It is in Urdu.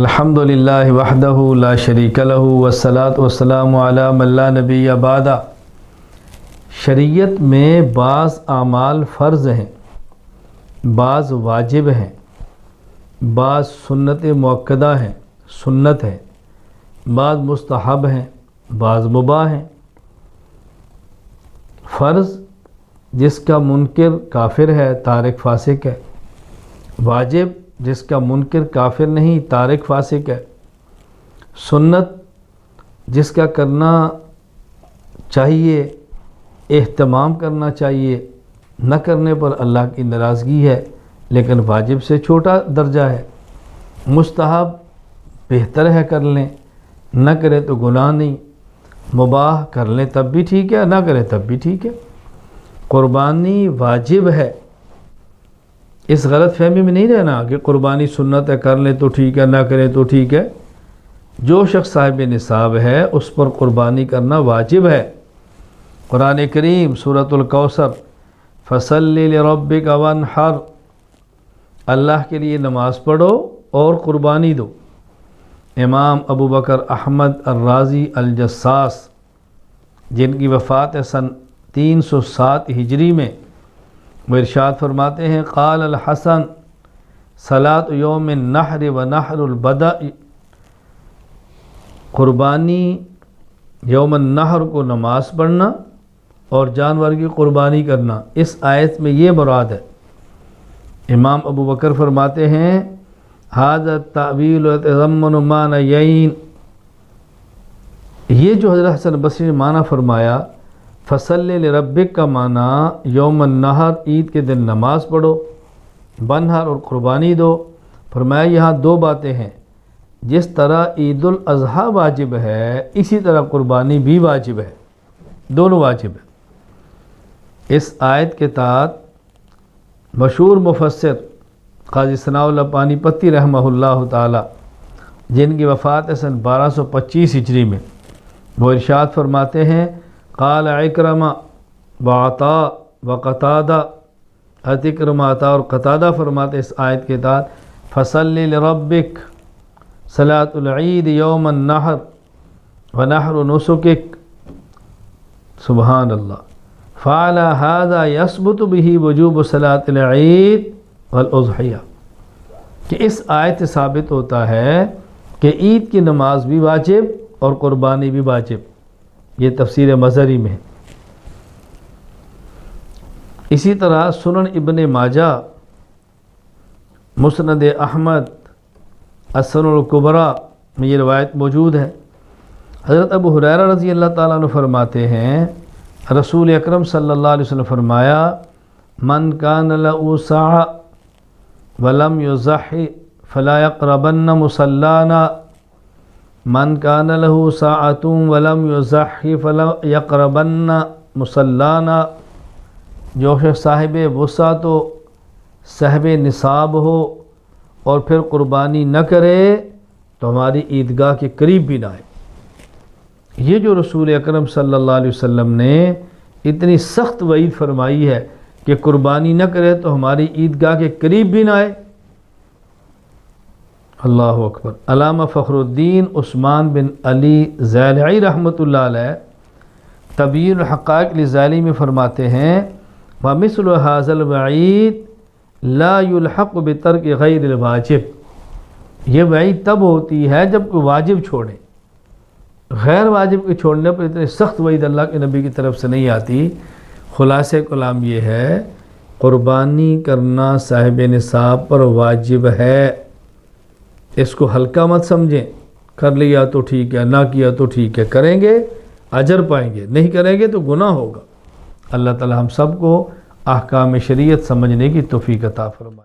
الحمدللہ وحدہ لا شریک لہ والصلاۃ والسلام علی من لا نبی بعدہ۔ شریعت میں بعض اعمال فرض ہیں، بعض واجب ہیں، بعض سنت مؤکدہ ہیں، سنت ہیں، بعض مستحب ہیں، بعض مباح ہیں۔ فرض جس کا منکر کافر ہے، تارک فاسق ہے۔ واجب جس کا منکر کافر نہیں، تارک فاسق ہے۔ سنت جس کا کرنا چاہیے، اہتمام کرنا چاہیے، نہ کرنے پر اللہ کی ناراضگی ہے لیکن واجب سے چھوٹا درجہ ہے۔ مستحب بہتر ہے کر لیں، نہ کرے تو گناہ نہیں۔ مباح کر لیں تب بھی ٹھیک ہے، نہ کرے تب بھی ٹھیک ہے۔ قربانی واجب ہے، اس غلط فہمی میں نہیں رہنا کہ قربانی سنت ہے، کر لیں تو ٹھیک ہے، نہ کریں تو ٹھیک ہے۔ جو شخص صاحب نصاب ہے اس پر قربانی کرنا واجب ہے۔ قرآن کریم سورۃ الکوثر فصلی لربک وانحر، اللہ کے لیے نماز پڑھو اور قربانی دو۔ امام ابو بکر احمد الرازی الجساس جن کی وفات ہے سن 307 ہجری میں، وہ ارشاد فرماتے ہیں قال الحسن صلاۃ یوم النحر و نحر البدع، قربانی یوم النحر کو نماز پڑھنا اور جانور کی قربانی کرنا، اس آیت میں یہ مراد ہے۔ امام ابو بکر فرماتے ہیں ھذا التأویل یتضمن معنیین، یہ جو حضرت حسن بصری نے معنی فرمایا فصلی لربک کا معنی یوم النحر، عید کے دن نماز پڑھو، بنحر اور قربانی دو۔ فرمایا یہاں دو باتیں ہیں، جس طرح عید الاضحیٰ واجب ہے اسی طرح قربانی بھی واجب ہے، دونوں واجب ہے۔ اس آیت کے تحت مشہور مفسر قاضی ثناء اللہ پانی پتی رحمہ اللہ تعالی جن کی وفات ہے سن 1225 ہجری میں، وہ ارشاد فرماتے ہیں قال اکرمہ وعطاء وقتادہ، اکرمہ عطاء اور قتادہ فرماتے اس آیت کے تحت فصلی لربک صلاۃ العید یوم النحر ونحر نسکک، سبحان اللہ، فعلی ھذا یثبت بہ وجوب صلاۃ العید والاضحیہ، کہ اس آیت سے ثابت ہوتا ہے کہ عید کی نماز بھی واجب اور قربانی بھی واجب۔ یہ تفسیر مظہری میں ہے۔ اسی طرح سنن ابن ماجہ، مسند احمد، السنن الکبریٰ میں یہ روایت موجود ہے۔ حضرت ابو ہریرہ رضی اللہ تعالیٰ عنہ فرماتے ہیں رسول اکرم صلی اللہ علیہ وسلم فرمایا من کان لہ سعۃ ولم یضحی فلا یقربن مصلانا، من کان لہ ساعۃ ولم یضحی فلا یقربن مصلانا، جو شخص صاحب وسعت و صاحب نصاب ہو اور پھر قربانی نہ کرے تو ہماری عیدگاہ کے قریب بھی نہ آئے۔ یہ جو رسول اکرم صلی اللہ علیہ وسلم نے اتنی سخت وعید فرمائی ہے کہ قربانی نہ کرے تو ہماری عیدگاہ کے قریب بھی نہ آئے، اللہ اکبر۔ علامہ فخر الدین عثمان بن علی زیلعی رحمۃ اللہ علیہ تبیین الحقائق للزیلعی میں فرماتے ہیں ومثل ھذا الوعید لا یلحق بترک غیر الواجب، یہ وعید تب ہوتی ہے جب کوئی واجب چھوڑے، غیر واجب کے چھوڑنے پر اتنی سخت وعید اللہ کے نبی کی طرف سے نہیں آتی۔ خلاصہ کلام یہ ہے قربانی کرنا صاحب نصاب پر واجب ہے، اس کو ہلکا مت سمجھیں، کر لیا تو ٹھیک ہے، نہ کیا تو ٹھیک ہے، کریں گے اجر پائیں گے، نہیں کریں گے تو گناہ ہوگا۔ اللہ تعالی ہم سب کو احکام شریعت سمجھنے کی توفیق عطا فرمائے۔